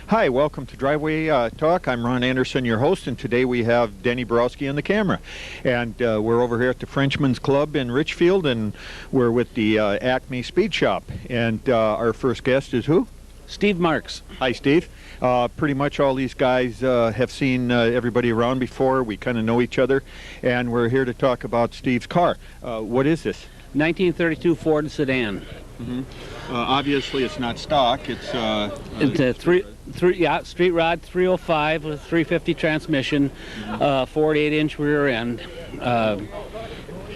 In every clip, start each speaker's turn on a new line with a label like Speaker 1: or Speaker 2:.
Speaker 1: Hi, welcome to Driveway Talk. I'm Ron Anderson, your host, and today we have Denny Borowski on the camera. And we're over here at the Frenchman's Club in Richfield, and we're with the ACME Speed Shop. And our first guest is who?
Speaker 2: Steve Marks.
Speaker 1: Hi, Steve. Pretty much all these guys have seen everybody around before. We kind of know each other, and we're here to talk about Steve's car. What is this?
Speaker 2: 1932 Ford sedan.
Speaker 1: Mm-hmm. Obviously, it's not stock. It's
Speaker 2: a street rod 305 with 350 transmission, 48-inch rear end, kind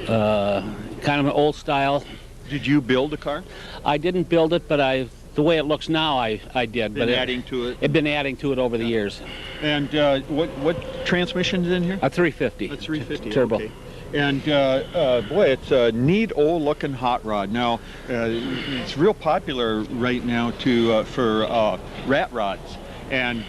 Speaker 2: of an old style.
Speaker 1: Did you build the car?
Speaker 2: I didn't build it, but the way it looks now, I did.
Speaker 1: Been adding to it.
Speaker 2: I've been adding to it over the years.
Speaker 1: And what transmission's in here?
Speaker 2: A 350.
Speaker 1: A 350
Speaker 2: turbo.
Speaker 1: Okay. And boy, it's a neat old looking hot rod. Now it's real popular right now for rat rods, and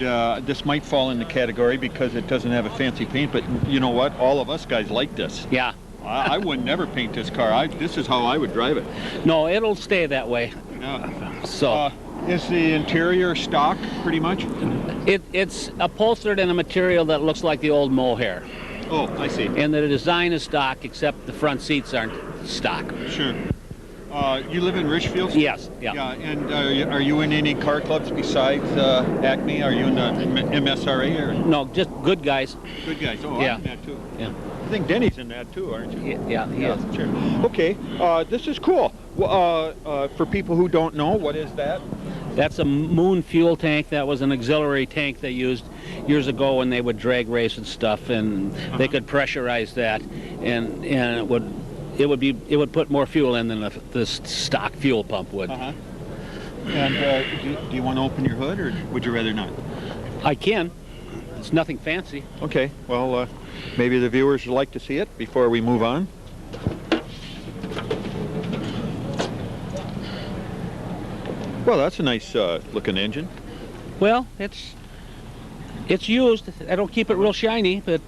Speaker 1: this might fall in the category because it doesn't have a fancy paint, but you know what, all of us guys like this.
Speaker 2: Yeah.
Speaker 1: I would never paint this car. This is how I would drive it.
Speaker 2: No, it'll stay that way.
Speaker 1: Yeah.
Speaker 2: So
Speaker 1: is the interior stock pretty much?
Speaker 2: It's upholstered in a material that looks like the old mohair.
Speaker 1: Oh, I see.
Speaker 2: And the design is stock, except the front seats aren't stock.
Speaker 1: Sure. You live in Richfield?
Speaker 2: Yes. Yeah.
Speaker 1: Yeah. And are you in any car clubs besides ACME? Are you in the MSRA or?
Speaker 2: No, just good guys.
Speaker 1: Good guys. Oh,
Speaker 2: yeah.
Speaker 1: I'm in that too.
Speaker 2: Yeah.
Speaker 1: I think Denny's in that too, aren't you?
Speaker 2: Yeah, he is.
Speaker 1: Sure. Okay. This is cool. For people who don't know, what is that?
Speaker 2: That's a Moon fuel tank. That was an auxiliary tank they used years ago when they would drag race and stuff, and they could pressurize that, and it would put more fuel in than the stock fuel pump would.
Speaker 1: And do you want to open your hood, or would you rather not?
Speaker 2: I can. It's nothing fancy.
Speaker 1: Okay. Well, maybe the viewers would like to see it before we move on. Well, that's a nice looking engine.
Speaker 2: Well, it's used. I don't keep it real shiny, but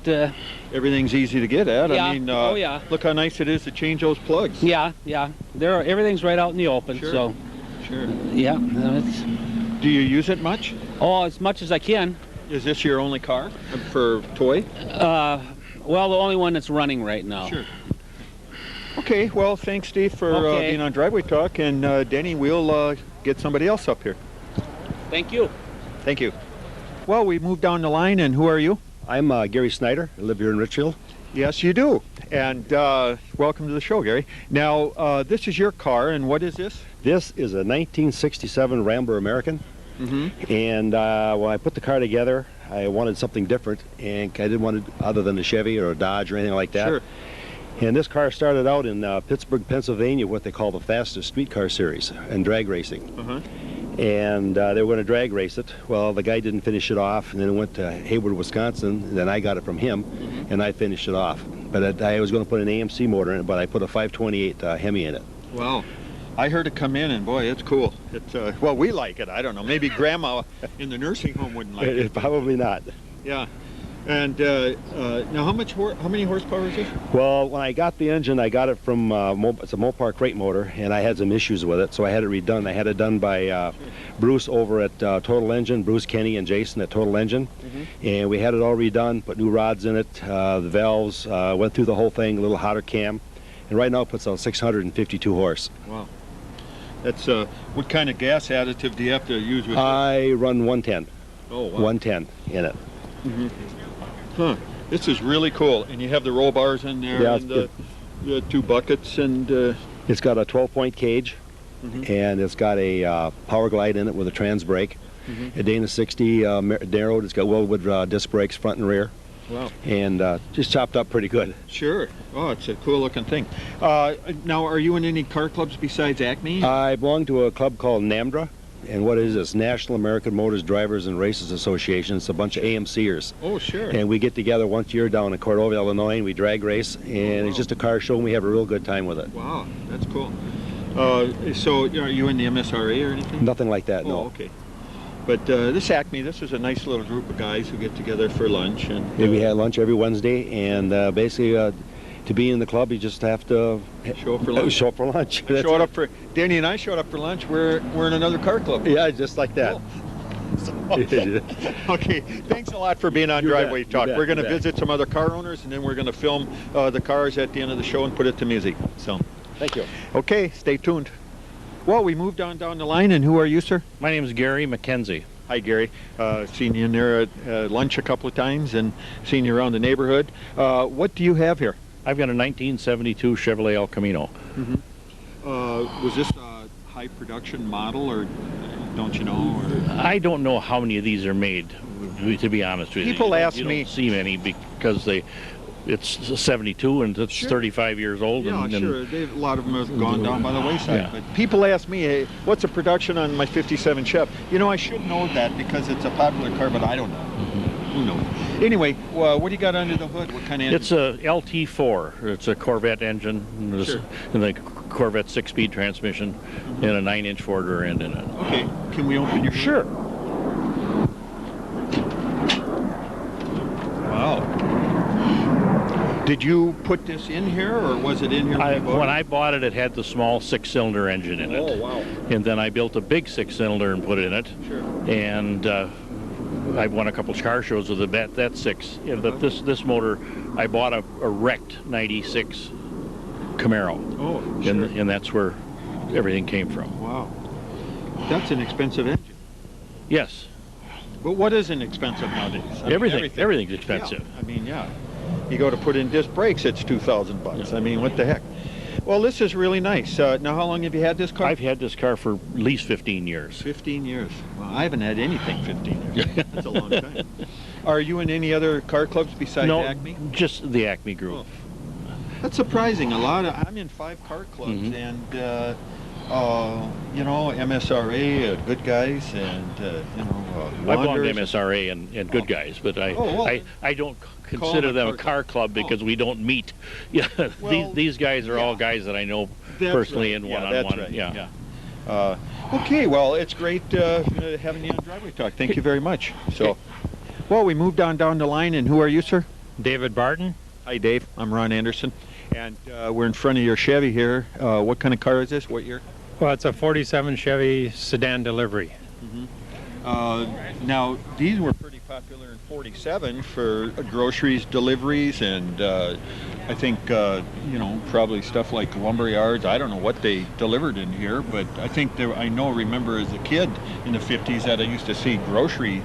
Speaker 1: everything's easy to get at.
Speaker 2: Yeah.
Speaker 1: I mean,
Speaker 2: oh yeah.
Speaker 1: Look how nice it is to change those plugs.
Speaker 2: Yeah, yeah. Everything's right out in the open.
Speaker 1: Sure.
Speaker 2: So.
Speaker 1: Sure.
Speaker 2: Yeah.
Speaker 1: Do you use it much?
Speaker 2: Oh, as much as I can.
Speaker 1: Is this your only car for toy?
Speaker 2: Well, the only one that's running right now.
Speaker 1: Sure. Okay, well, thanks, Steve, for being on Driveway Talk, and Denny, we'll get somebody else up here.
Speaker 2: Thank you.
Speaker 1: Thank you. Well, we moved down the line, and who are you?
Speaker 3: I'm Gary Snyder. I live here in Richfield.
Speaker 1: Yes, you do. And welcome to the show, Gary. Now, this is your car, and what is this?
Speaker 3: This is a 1967 Rambler American.
Speaker 1: Mm-hmm.
Speaker 3: And when I put the car together, I wanted something different, and I didn't want it other than a Chevy or a Dodge or anything like that.
Speaker 1: Sure.
Speaker 3: And this car started out in Pittsburgh, Pennsylvania, what they call the fastest streetcar series and drag racing.
Speaker 1: Uh-huh.
Speaker 3: And they were going to drag race it. Well, the guy didn't finish it off, and then it went to Hayward, Wisconsin, and then I got it from him, and I finished it off. But I was going to put an AMC motor in it, but I put a 528 Hemi in it.
Speaker 1: Wow. I heard it come in, and boy, it's cool. It's well, we like it. I don't know. Maybe Grandma in the nursing home wouldn't like it.
Speaker 3: Probably not.
Speaker 1: Yeah. And now, how many horsepower is it?
Speaker 3: Well, when I got the engine, I got it from it's a Mopar crate motor, and I had some issues with it, so I had it redone. I had it done by Bruce over at Total Engine, Bruce, Kenny, and Jason at Total Engine, and we had it all redone, put new rods in it, the valves, went through the whole thing, a little hotter cam, and right now it puts out 652 horse.
Speaker 1: Wow. That's what kind of gas additive do you have to use with it?
Speaker 3: I run 110.
Speaker 1: Oh, wow.
Speaker 3: 110 in it.
Speaker 1: Mm-hmm. Huh. This is really cool. And you have the roll bars in there,
Speaker 3: yeah,
Speaker 1: and the two buckets, and
Speaker 3: it's got a 12-point cage, and it's got a power glide in it with a trans brake, a Dana 60 narrowed. It's got Weldwood disc brakes front and rear.
Speaker 1: Wow.
Speaker 3: And just chopped up pretty good.
Speaker 1: Sure. Oh, it's a cool looking thing. Now, are you in any car clubs besides ACME?
Speaker 3: I belong to a club called NAMDRA. And what is this? National American Motors Drivers and Races Association. It's a bunch of AMCers.
Speaker 1: Oh, sure.
Speaker 3: And we get together once a year down in Cordova, Illinois, and we drag race. And it's just a car show, and we have a real good time with it.
Speaker 1: Wow, that's cool. So, are you in the MSRA or anything?
Speaker 3: Nothing like that, no.
Speaker 1: Oh, okay. But this ACME, this is a nice little group of guys who get together for lunch. And
Speaker 3: we had lunch every Wednesday, and basically to be in the club, you just have to
Speaker 1: show up for lunch.
Speaker 3: Show up for lunch.
Speaker 1: Danny and I showed up for lunch. We're in another car club.
Speaker 3: Yeah, just like that.
Speaker 1: Cool. Okay, thanks a lot for being on
Speaker 3: You
Speaker 1: Driveway
Speaker 3: bet,
Speaker 1: Talk.
Speaker 3: you bet,
Speaker 1: We're going to
Speaker 3: you bet.
Speaker 1: visit some other car owners, and then we're going to film the cars at the end of the show and put it to music. So,
Speaker 3: Thank you.
Speaker 1: okay, stay tuned. Well, we moved on down the line, and who are you, sir?
Speaker 4: My name is Gary Mackenzie.
Speaker 1: Hi, Gary. Seen you in there at lunch a couple of times and seen you around the neighborhood. What do you have here?
Speaker 4: I've got a 1972 Chevrolet El Camino.
Speaker 1: Was this a high production model, or don't you know? Or?
Speaker 4: I don't know how many of these are made, to be honest with you.
Speaker 1: People ask
Speaker 4: you
Speaker 1: me.
Speaker 4: don't see many because it's 72 and it's
Speaker 1: Sure.
Speaker 4: 35 years old.
Speaker 1: Yeah,
Speaker 4: and
Speaker 1: sure. A lot of them have gone down by the wayside.
Speaker 4: Yeah.
Speaker 1: But people ask me, hey, what's the production on my 57 Chev? You know, I should know that because it's a popular car, but I don't know. Who knows? Anyway, what do you got under the hood? What kind of engine?
Speaker 4: It's a LT4. It's a Corvette engine.
Speaker 1: Sure.
Speaker 4: And the Corvette 6-speed transmission and a 9-inch four-door end in it.
Speaker 1: Okay, can we open your hood?
Speaker 4: Sure.
Speaker 1: Wow. Did you put this in here, or was it in here when you bought
Speaker 4: When
Speaker 1: it?
Speaker 4: I bought it, it had the small 6-cylinder engine in it.
Speaker 1: Oh, wow.
Speaker 4: And then I built a big 6-cylinder and put it in it.
Speaker 1: Sure.
Speaker 4: And I won a couple car shows with that 6. Yeah, but this motor, I bought a wrecked 96 Camaro.
Speaker 1: Oh, sure.
Speaker 4: And that's where everything came from.
Speaker 1: Wow. That's an expensive engine.
Speaker 4: Yes.
Speaker 1: But what isn't expensive nowadays? I mean,
Speaker 4: Everything's expensive.
Speaker 1: Yeah, I mean, yeah. You go to put in disc brakes, it's $2,000.
Speaker 4: Yeah.
Speaker 1: I mean, what the heck? Well, this is really nice. Now, how long have you had this car?
Speaker 4: I've had this car for at least 15 years.
Speaker 1: 15 years. Well, I haven't had anything 15 years. That's a long time. Are you in any other car clubs besides
Speaker 4: No,
Speaker 1: ACME?
Speaker 4: just the ACME group.
Speaker 1: Oh. That's surprising. I'm in 5 car clubs,
Speaker 4: Mhm.
Speaker 1: and you know, MSRA, Good Guys, and you know,
Speaker 4: I belong to
Speaker 1: Wanderers.
Speaker 4: MSRA and Good Guys, but
Speaker 1: well,
Speaker 4: I don't consider them a car club because we don't meet. Yeah,
Speaker 1: Well,
Speaker 4: these guys are
Speaker 1: yeah.
Speaker 4: all guys that I know
Speaker 1: That's
Speaker 4: personally
Speaker 1: right.
Speaker 4: and
Speaker 1: Yeah,
Speaker 4: one-on-one.
Speaker 1: that's right. Yeah. Okay, well, it's great having you on Driveway Talk. Thank you very much. So, well, we moved on down the line, and who are you, sir?
Speaker 5: David Barton.
Speaker 1: Hi, Dave. I'm Ron Anderson, and we're in front of your Chevy here. What kind of car is this? What year?
Speaker 5: Well, it's a 47 Chevy sedan delivery.
Speaker 1: Now, these were pretty popular in 47 for groceries, deliveries, and I think, you know, probably stuff like lumber yards. I don't know what they delivered in here, but I think remember as a kid in the 50s that I used to see grocery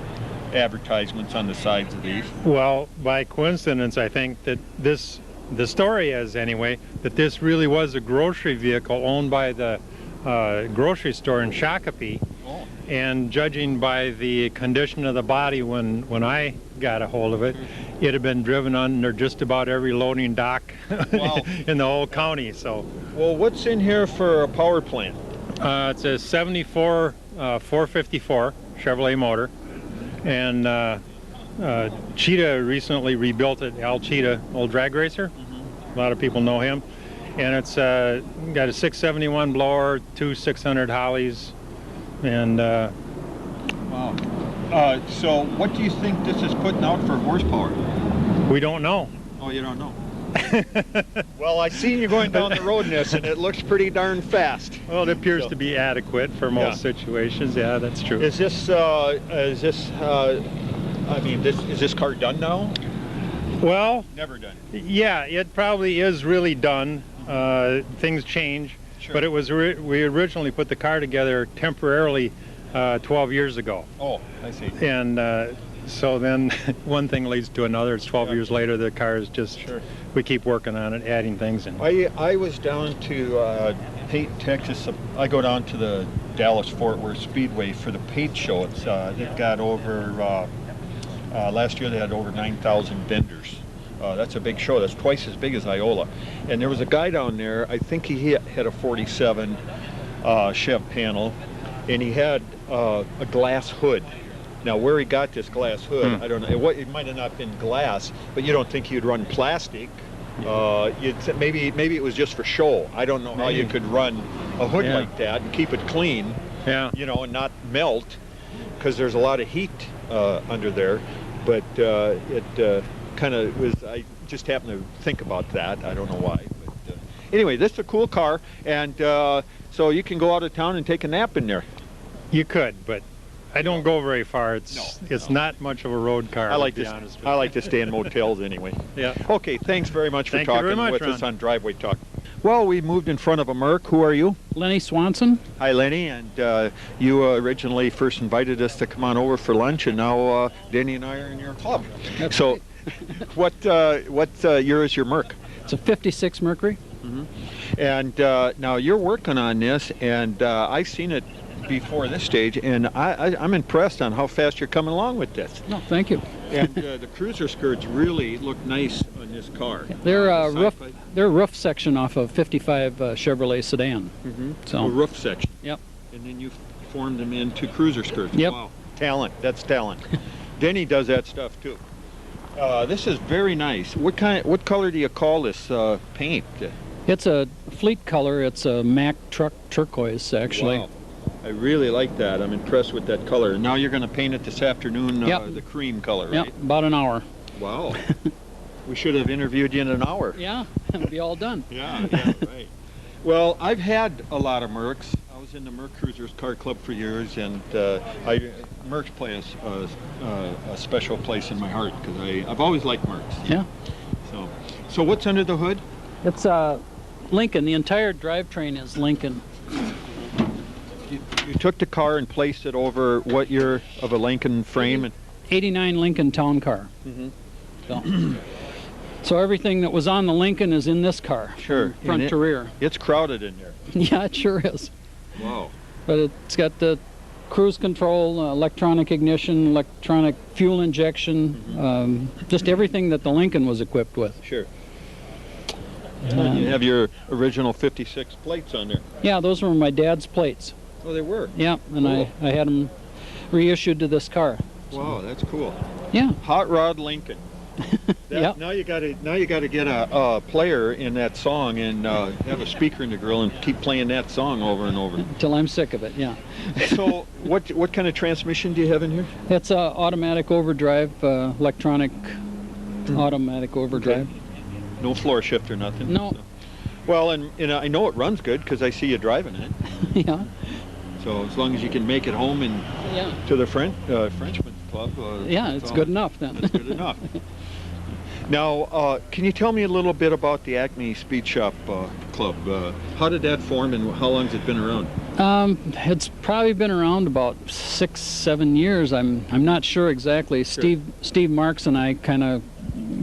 Speaker 1: advertisements on the sides of these.
Speaker 5: Well, by coincidence, I think that the story is anyway, that this really was a grocery vehicle owned by the grocery store in Shakopee.
Speaker 1: Oh.
Speaker 5: And judging by the condition of the body when I got a hold of it, it had been driven under just about every loading dock
Speaker 1: Wow.
Speaker 5: in the whole county. So
Speaker 1: Well, what's in here for a power plant?
Speaker 5: it's a 74 454 Chevrolet motor, and Cheetah recently rebuilt it. Al Cheetah, old drag racer. A lot of people know him. And it's got a 671 blower, 2 600 Hollies, and
Speaker 1: Wow. So what do you think this is putting out for horsepower?
Speaker 5: we don't know.
Speaker 1: Oh, you don't know. Well, I seen you going down the road in this, and it looks pretty darn fast.
Speaker 5: Well, it appears
Speaker 1: So-
Speaker 5: to be adequate for most situations. Yeah, that's true.
Speaker 1: Is this I mean, is this car done now?
Speaker 5: Well,
Speaker 1: Never done.
Speaker 5: yeah, it probably is really done. Things change,
Speaker 1: Sure.
Speaker 5: but it was we originally put the car together temporarily 12 years ago,
Speaker 1: Oh, I see.
Speaker 5: and so then one thing leads to another. It's 12
Speaker 1: Yeah.
Speaker 5: years later, the car is just
Speaker 1: Sure.
Speaker 5: we keep working on it, adding things in.
Speaker 1: I was down to Pate, Texas. I go down to the Dallas-Fort Worth Speedway for the Pate show. It's they've got over last year they had over 9,000 vendors. That's a big show. That's twice as big as Iola. And there was a guy down there. I think he had a 47 Chev panel, and he had a glass hood. Now, where he got this glass hood, I don't know. It might have not been glass, but you don't think he'd run plastic. Maybe it was just for show. I don't know how you could run a hood
Speaker 5: Yeah.
Speaker 1: like that and keep it clean,
Speaker 5: Yeah.
Speaker 1: you know, and not melt, because there's a lot of heat under there. But it kind of was. I just happened to think about that. I don't know why. But anyway, this is a cool car, and so you can go out of town and take a nap in there.
Speaker 5: You could, but I don't go very far. It's not much of a road car.
Speaker 1: I like
Speaker 5: to be
Speaker 1: to
Speaker 5: honest with
Speaker 1: I like to stay in motels anyway.
Speaker 5: Yeah.
Speaker 1: Okay, thanks very much for
Speaker 5: Thank you
Speaker 1: talking
Speaker 5: very much,
Speaker 1: with
Speaker 5: Ron.
Speaker 1: us on Driveway Talk. Well, we moved in front of a Merc. Who are you?
Speaker 2: Lennie Swanson.
Speaker 1: Hi, Lenny. And you originally first invited us to come on over for lunch, and now Danny and I are in your club.
Speaker 2: That's
Speaker 1: So, what year is your Merc?
Speaker 6: It's a 56 Mercury.
Speaker 1: And now you're working on this, and I've seen it before this stage, and I'm impressed on how fast you're coming along with this.
Speaker 6: No, thank you.
Speaker 1: And the cruiser skirts really look nice on this car.
Speaker 6: They're
Speaker 1: The
Speaker 6: roof.
Speaker 1: side-by-
Speaker 6: They're roof section off of 55 Chevrolet sedan. So
Speaker 1: A roof section.
Speaker 6: Yep.
Speaker 1: And then you formed them into cruiser skirts.
Speaker 6: Yep.
Speaker 1: Wow. Talent. That's talent. Denny does that stuff too. This is very nice. What color do you call this paint?
Speaker 6: it's a fleet color. It's a Mack truck turquoise actually.
Speaker 1: Wow. I really like that. I'm impressed with that color. Now you're going to paint it this afternoon,
Speaker 6: Yep.
Speaker 1: the cream color,
Speaker 6: Yep,
Speaker 1: right?
Speaker 6: about an hour.
Speaker 1: Wow. We should have interviewed you in an hour.
Speaker 6: Yeah, it'll be all done.
Speaker 1: Yeah, right. Well, I've had a lot of Mercs. I was in the Merc Cruisers Car Club for years, and Mercs play a special place in my heart because I've always liked Mercs.
Speaker 6: Yeah.
Speaker 1: So what's under the hood?
Speaker 6: It's Lincoln. The entire drivetrain is Lincoln.
Speaker 1: You took the car and placed it over what year of a Lincoln frame? And
Speaker 6: 89 Lincoln Town Car. So everything that was on the Lincoln is in this car.
Speaker 1: Sure.
Speaker 6: Front
Speaker 1: And
Speaker 6: to rear.
Speaker 1: It's crowded in there.
Speaker 6: Yeah, it sure is.
Speaker 1: Wow.
Speaker 6: But it's got the cruise control, electronic ignition, electronic fuel injection, just everything that the Lincoln was equipped with.
Speaker 1: Sure. You have your original 56 plates on there.
Speaker 6: Yeah, those were my dad's plates.
Speaker 1: Oh, they were?
Speaker 6: Yeah, and
Speaker 1: Cool.
Speaker 6: I had them reissued to this car.
Speaker 1: Wow, that's cool.
Speaker 6: Yeah.
Speaker 1: Hot Rod Lincoln.
Speaker 6: Yep.
Speaker 1: Now you got to get a player in that song and have a speaker in the grill and keep playing that song over and over.
Speaker 6: Till I'm sick of it, yeah.
Speaker 1: So what kind of transmission do you have in here?
Speaker 6: It's automatic overdrive, electronic automatic overdrive.
Speaker 1: No floor shift or nothing?
Speaker 6: No.
Speaker 1: So- Well, and I know it runs good because I see you driving it.
Speaker 6: Yeah.
Speaker 1: So as long as you can make it home and
Speaker 6: Yeah.
Speaker 1: to the Frenchman Club.
Speaker 6: Yeah, it's good enough then.
Speaker 1: That's good enough. Now, can you tell me a little bit about the Acme Speed Shop Club? How did that form and how long has it been around?
Speaker 6: It's probably been around about 6-7 years. I'm not sure exactly.
Speaker 1: Sure.
Speaker 6: Steve Marks and I kind of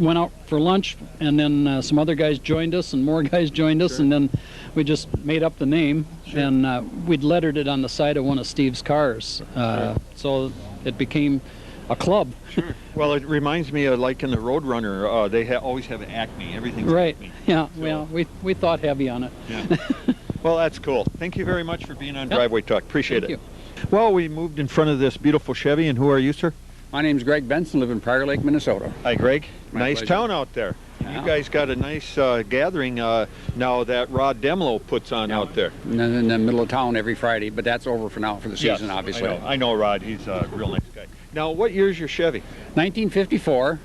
Speaker 6: went out for lunch, and then some other guys joined us, and more guys joined us,
Speaker 1: Sure.
Speaker 6: and then we just made up the name,
Speaker 1: Sure.
Speaker 6: and we'd lettered it on the side of one of Steve's cars. So it became a club.
Speaker 1: Sure. Well, it reminds me of like in the Roadrunner, they always have Acme. Everything's
Speaker 6: Right.
Speaker 1: Acme.
Speaker 6: Yeah.
Speaker 1: So-
Speaker 6: Well, we thought heavy on it.
Speaker 1: Yeah. Well, that's cool. Thank you very much for being on
Speaker 6: Yep.
Speaker 1: Driveway Talk. Appreciate
Speaker 6: Thank
Speaker 1: it.
Speaker 6: you.
Speaker 1: Well, we moved in front of this beautiful Chevy, and who are you, sir?
Speaker 7: My name's Greg Benson, live in Prior Lake, Minnesota.
Speaker 1: Hi, Greg.
Speaker 7: My
Speaker 1: Nice
Speaker 7: pleasure.
Speaker 1: town out there.
Speaker 7: Yeah.
Speaker 1: You guys got a nice gathering now that Rod Demlo puts on out there.
Speaker 7: In the middle of town every Friday, but that's over for now for the season,
Speaker 1: Yes,
Speaker 7: obviously.
Speaker 1: I know Rod. He's a real nice guy. Now, what year's your Chevy?
Speaker 7: 1954.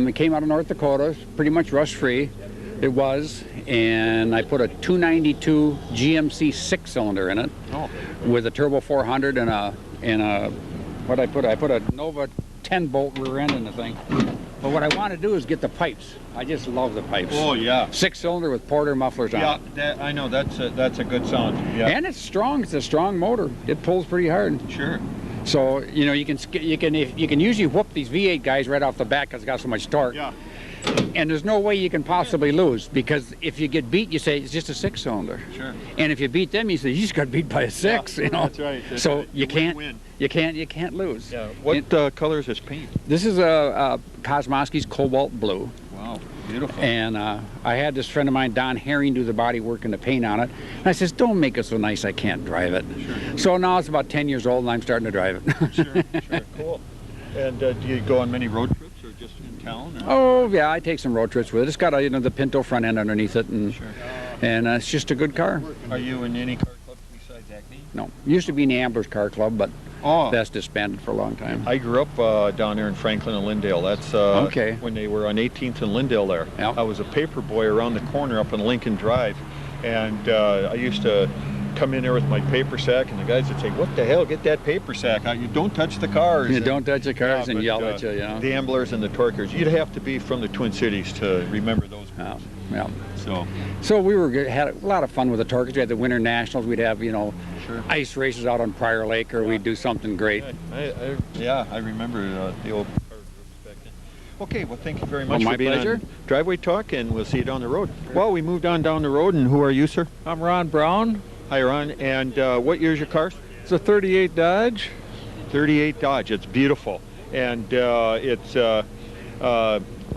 Speaker 7: It came out of North Dakota, pretty much rust-free. It was, and I put a 292 GMC 6-cylinder in it
Speaker 1: Oh.
Speaker 7: with a turbo 400 and a what I put a Nova 10-bolt rear end in the thing. But what I want to do is get the pipes. I just love the pipes.
Speaker 1: Oh, yeah.
Speaker 7: 6-cylinder with Porter mufflers on it.
Speaker 1: Yeah, I know. That's a good sound. Yeah.
Speaker 7: And it's strong. It's a strong motor. It pulls pretty hard.
Speaker 1: Sure.
Speaker 7: So you know you can usually whoop these V8 guys right off the bat because it's got so much torque.
Speaker 1: Yeah.
Speaker 7: And there's no way you can possibly lose, because if you get beat, you say it's just a 6-cylinder.
Speaker 1: Sure.
Speaker 7: And if you beat them, you say you just got beat by a 6.
Speaker 1: Yeah,
Speaker 7: you know.
Speaker 1: That's right. That's
Speaker 7: So
Speaker 1: right.
Speaker 7: you can't
Speaker 1: win.
Speaker 7: you can't lose.
Speaker 1: Yeah. What color is this paint?
Speaker 7: This is a Kosmowski's Cobalt Blue.
Speaker 1: Wow. Beautiful.
Speaker 7: And I had this friend of mine, Don Herring, do the body work and the paint on it. And I says, don't make it so nice I can't drive it.
Speaker 1: Sure.
Speaker 7: So now it's about 10 years old and I'm starting to drive it.
Speaker 1: Sure. Cool. And do you go on many road trips or just in town? Or?
Speaker 7: Oh, yeah, I take some road trips with it. It's got the Pinto front end underneath it, and
Speaker 1: Sure.
Speaker 7: and it's just a good car.
Speaker 1: Are you in any car club besides Acme?
Speaker 7: No, used to be in the Amblers Car Club, but
Speaker 1: Oh.
Speaker 7: that's disbanded for a long time.
Speaker 1: I grew up down there in Franklin and Lindale. That's
Speaker 7: Okay.
Speaker 1: when they were on 18th and Lindale there.
Speaker 7: Yep.
Speaker 1: I was a paper boy around the corner up in Lincoln Drive, and I used to come in there with my paper sack, and the guys would say, "What the hell? Get that paper sack out! You don't touch the cars."
Speaker 7: You don't touch the cars and yell at you, yeah.
Speaker 1: The Amblers and the Torkers. You'd have to be from the Twin Cities to remember those groups.
Speaker 7: Yeah.
Speaker 1: So
Speaker 7: we had a lot of fun with the Torkers. We had the Winter Nationals. We'd have,
Speaker 1: sure.
Speaker 7: ice races out on Prior Lake, or we'd do something great.
Speaker 1: I remember the old car groups back then. Okay, well, thank you very much
Speaker 7: my
Speaker 1: for being
Speaker 7: pleasure.
Speaker 1: on Driveway Talk, and we'll see you down the road. Well, we moved on down the road, and who are you, sir?
Speaker 8: I'm Ron Brown.
Speaker 1: Hi, Ron. And what year's your car?
Speaker 8: It's a 38 Dodge.
Speaker 1: 38 Dodge. It's beautiful. And it's,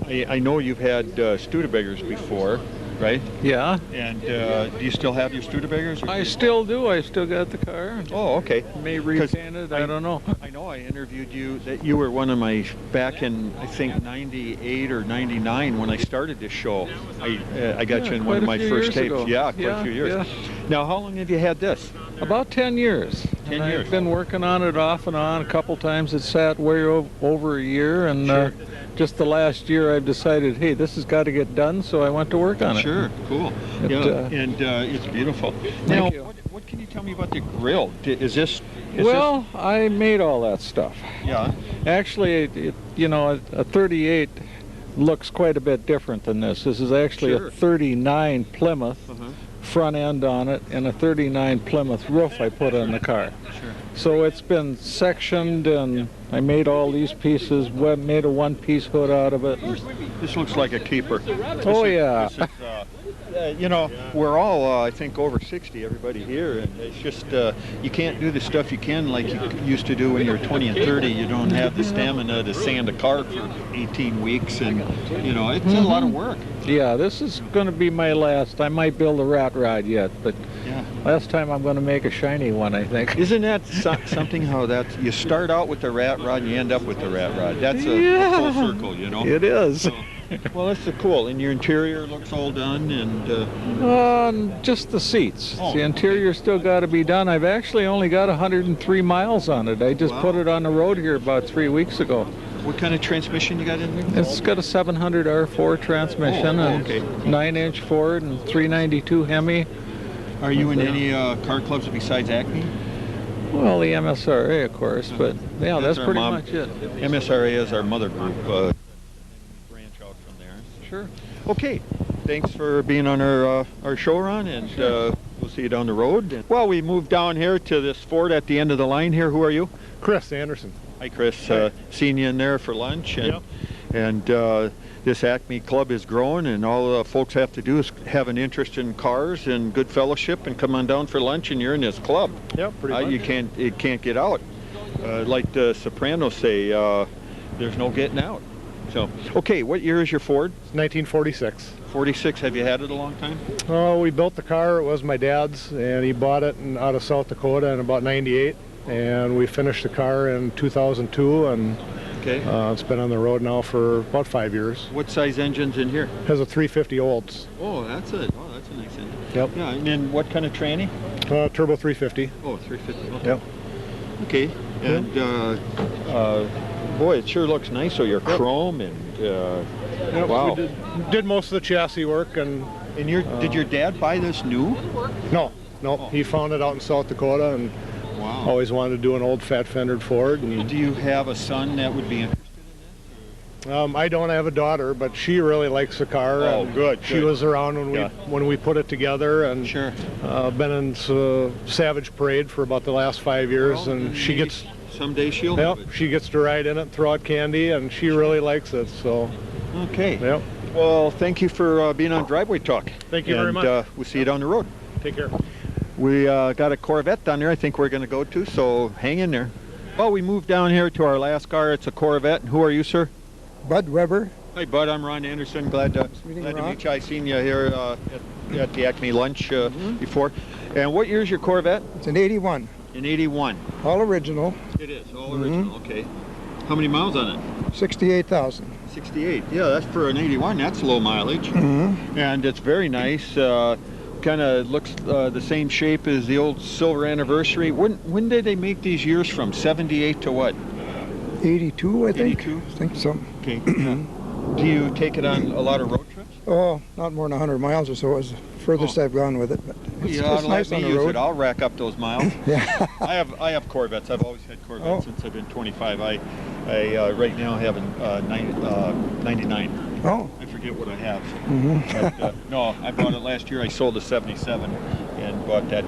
Speaker 1: I know you've had Studebagers before, right?
Speaker 8: Yeah.
Speaker 1: And do you still have your Studebagers?
Speaker 8: I still do. I still got the car.
Speaker 1: Oh, okay.
Speaker 8: May repaint it. I don't know.
Speaker 1: I know I interviewed you, that you were one of my, back in, I think, 98 or 99 when I started this show. I got you in one of my first tapes.
Speaker 8: Ago.
Speaker 1: Yeah, quite a few years.
Speaker 8: Yeah.
Speaker 1: Now, how long have you had this?
Speaker 8: About 10 years.
Speaker 1: 10
Speaker 8: and
Speaker 1: years.
Speaker 8: I've been working on it off and on. A couple times it sat way over a year, and
Speaker 1: Sure.
Speaker 8: just the last year I've decided, hey, this has got to get done, so I went to work on it.
Speaker 1: Sure, cool. It's beautiful. Now,
Speaker 8: Thank you.
Speaker 1: what can you tell me about the grill? Is this?
Speaker 8: Well, I made all that stuff.
Speaker 1: Yeah.
Speaker 8: Actually, a 38 looks quite a bit different than this. This is actually
Speaker 1: Sure.
Speaker 8: a 39 Plymouth front end on it, and a 39 Plymouth roof I put on the car.
Speaker 1: Sure.
Speaker 8: So it's been sectioned, and I made all these pieces, made a one-piece hood out of it.
Speaker 1: This looks like a keeper.
Speaker 8: Oh, yeah.
Speaker 1: This is, we're all, I think, over 60, everybody here, and it's just, you can't do the stuff you can like you used to do when you were 20 and 30. You don't have the stamina to sand a car for 18 weeks, and, it's a lot of work.
Speaker 8: Yeah, this is going to be my last. I might build a rat rod yet, but last time I'm going to make a shiny one, I think.
Speaker 1: Isn't that something how you start out with the rat rod and you end up with the rat rod? That's a full circle,
Speaker 8: It is.
Speaker 1: So, well, that's cool. And your interior looks all done, and
Speaker 8: just the seats.
Speaker 1: Oh,
Speaker 8: The interior still got to be done. I've actually only got 103 miles on it. I just put it on the road here about 3 weeks ago.
Speaker 1: what kind of transmission you got in there?
Speaker 8: It's got a 700 R4 transmission, and 9-inch Ford and 392 Hemi.
Speaker 1: Are you in any car clubs besides ACME?
Speaker 8: Well, the MSRA, of course, but yeah, that's pretty much it.
Speaker 1: MSRA is our mother group. Branch out from there.
Speaker 8: Sure.
Speaker 1: Okay. Thanks for being on our show, Ron, and we'll see you down the road. Well, we moved down here to this Ford at the end of the line here. Who are you?
Speaker 9: Chris Anderson.
Speaker 1: Hi, Chris. Seen you in there for lunch, and this ACME club is growing, and all folks have to do is have an interest in cars and good fellowship, and come on down for lunch, and you're in this club.
Speaker 9: Yeah, pretty much.
Speaker 1: It can't get out. Like the Sopranos say, there's no getting out. So, okay, what year is your Ford?
Speaker 9: It's 1946.
Speaker 1: 46. Have you had it a long time?
Speaker 9: Oh, we built the car. It was my dad's, and he bought it out of South Dakota in about '98, and we finished the car in 2002, and it's been on the road now for about 5 years.
Speaker 1: What size engine's in here?
Speaker 9: It has a 350 Olds.
Speaker 1: Oh, that's a nice engine.
Speaker 9: Yep.
Speaker 1: Yeah, and then what kind of tranny?
Speaker 9: Turbo 350.
Speaker 1: Oh, 350. Okay.
Speaker 9: Yep.
Speaker 1: Okay, and boy, it sure looks nice. So your chrome and wow.
Speaker 9: We did most of the chassis work, and
Speaker 1: did your dad buy this new?
Speaker 9: No. He found it out in South Dakota, and always wanted to do an old fat fendered Ford. And
Speaker 1: do you have a son that would be interested in this?
Speaker 9: I don't have a daughter, but she really likes the car.
Speaker 1: Oh, good.
Speaker 9: She was around when we put it together, and been in Savage Parade for about the last 5 years, and she gets.
Speaker 1: Someday she'll.
Speaker 9: Yep, she gets to ride in it, throw out candy, and she really likes it. So.
Speaker 1: Okay.
Speaker 9: Yep.
Speaker 1: Well, thank you for being on Driveway Talk.
Speaker 9: Thank you very much.
Speaker 1: We'll see you down the road.
Speaker 9: Take care.
Speaker 1: We got a Corvette down there I think we're going to go to, so hang in there. Well, we moved down here to our last car. It's a Corvette. Who are you, sir?
Speaker 10: Bud Revver.
Speaker 1: Hi, Bud. I'm Ron Anderson. Glad to meet you. I seen you here at the ACME lunch before. And what year's your Corvette?
Speaker 10: It's an 81.
Speaker 1: An 81.
Speaker 10: All original.
Speaker 1: It is, all original. Okay. How many miles on it?
Speaker 10: 68,000.
Speaker 1: 68. Yeah, that's for an 81. That's low mileage. And it's very nice. Kind of looks the same shape as the old Silver Anniversary. When did they make these years from? 78 to what?
Speaker 10: 82, I think.
Speaker 1: 82?
Speaker 10: I think so.
Speaker 1: Okay. Do you take it on a lot of road trips?
Speaker 10: Oh, not more than 100 miles or so is the furthest I've gone with it. But
Speaker 1: You ought
Speaker 10: it's
Speaker 1: to
Speaker 10: nice
Speaker 1: let
Speaker 10: on
Speaker 1: me
Speaker 10: the
Speaker 1: use
Speaker 10: road.
Speaker 1: it. I'll rack up those miles.
Speaker 10: Yeah.
Speaker 1: I have Corvettes. I've always had Corvettes since I've been 25. I right now have a 99.
Speaker 10: Oh.
Speaker 1: I forget what I have.
Speaker 10: Mm-hmm.
Speaker 1: But, no, I bought it last year. I sold a 77 and bought that.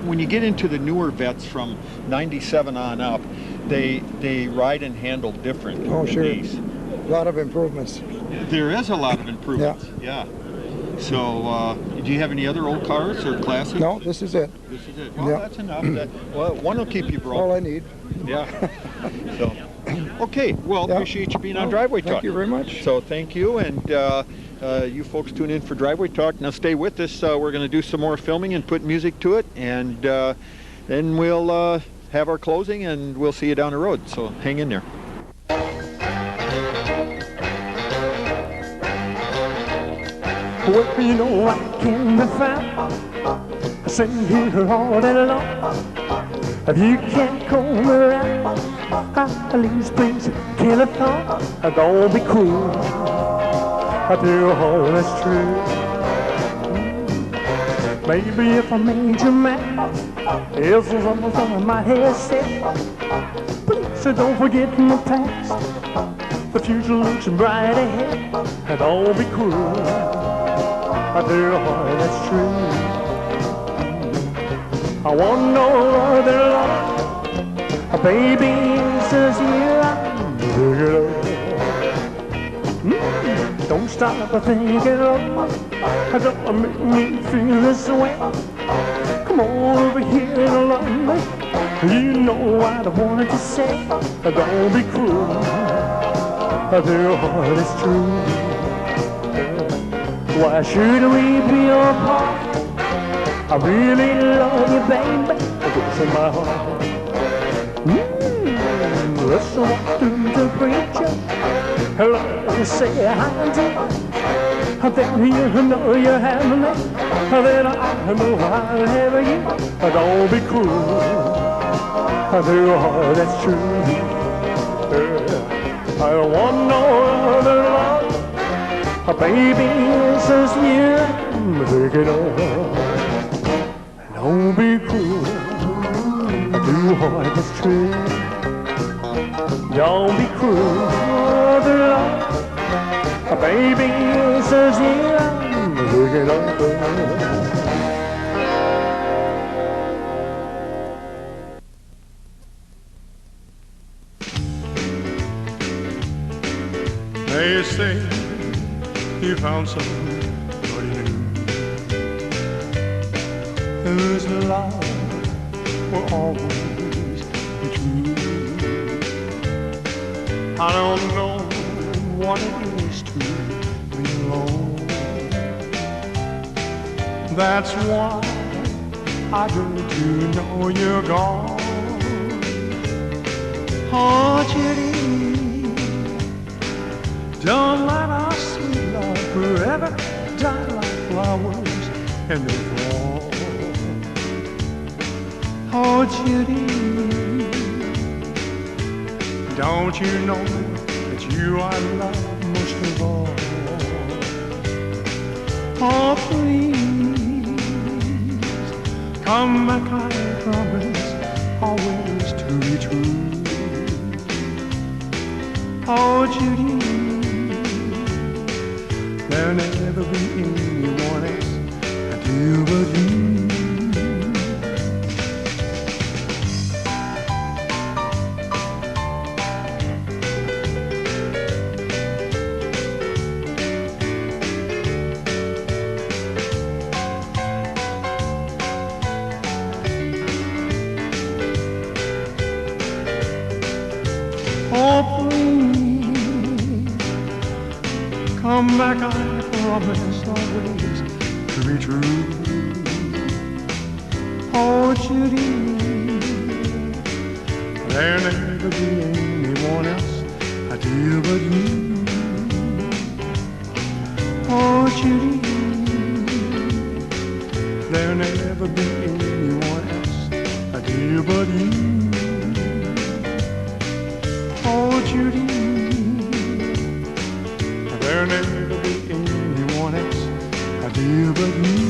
Speaker 1: When you get into the newer vets from 97 on up, they ride and handle different
Speaker 10: Oh,
Speaker 1: than
Speaker 10: sure.
Speaker 1: these.
Speaker 10: A lot of improvements.
Speaker 1: There is a lot of improvements. Yeah. So, do you have any other old cars or classics?
Speaker 10: No, this is it.
Speaker 1: This is it. Well,
Speaker 10: Yeah.
Speaker 1: that's enough. Well, one will keep you broke.
Speaker 10: All I need.
Speaker 1: Yeah. So, okay. Well,
Speaker 10: Yeah.
Speaker 1: appreciate you being on Driveway Talk.
Speaker 10: Thank you very much.
Speaker 1: So, thank you, and you folks tune in for Driveway Talk. Now, stay with us. We're going to do some more filming and put music to it, and then we'll have our closing, and we'll see you down the road. So, hang in there.
Speaker 11: Well, you know I can be found sitting here all day long. If you can't come around, at least please telephone. Don't be cruel. I do all that's true. Maybe if I made you mad, it's almost on my head set. Please don't forget my past. The future looks bright ahead. Don't be cruel. I do all that's true. I want no other love. Baby, says here I'm Don't stop thinking of don't make me feel this way. Come on over here and love me. You know what I wanted to say. Don't be cruel. I do all that's true. Why should we be apart? I really love you, baby. It's in my heart. Let's walk through the preacher. Let's say hi to. Then you know you have me. Then I know I'll have you. Don't be cruel. I do all that's true. I don't want no other love. Baby, says you, take it off. Don't be cruel. I do what is true. Don't be cruel. The love. Baby, says you, take it off.
Speaker 12: They say you found somebody new whose love will always be true. I don't know what it is to be alone. That's why I do to know you're gone. Oh, Judy, don't let our sweet love forever die like flowers in the fall. Oh, Judy, don't you know that you I love most of all? Oh, please, come back, I promise, always to be true. Oh, Judy, there'll never be anyone else I do but you. Oh, please, come back, I promise always to be true. Oh, Judy, there'll never be anyone else I do but you. Oh, Judy, there'll never be anyone else I do but you. Oh, Judy, there'll never be anyone else here but you.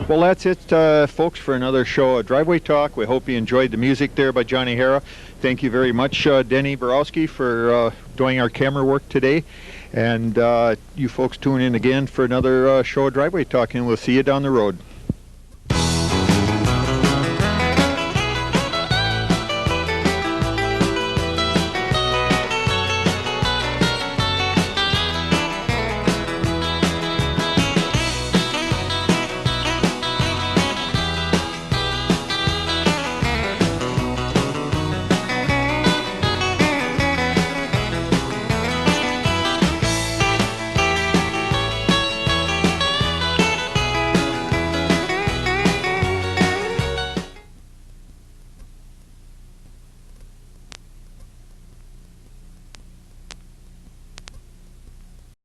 Speaker 1: Well, that's it, folks, for another show of Driveway Talk. We hope you enjoyed the music there by Johnny Hara. Thank you very much, Denny Borowski, for doing our camera work today. And you folks tune in again for another show of Driveway Talk, and we'll see you down the road.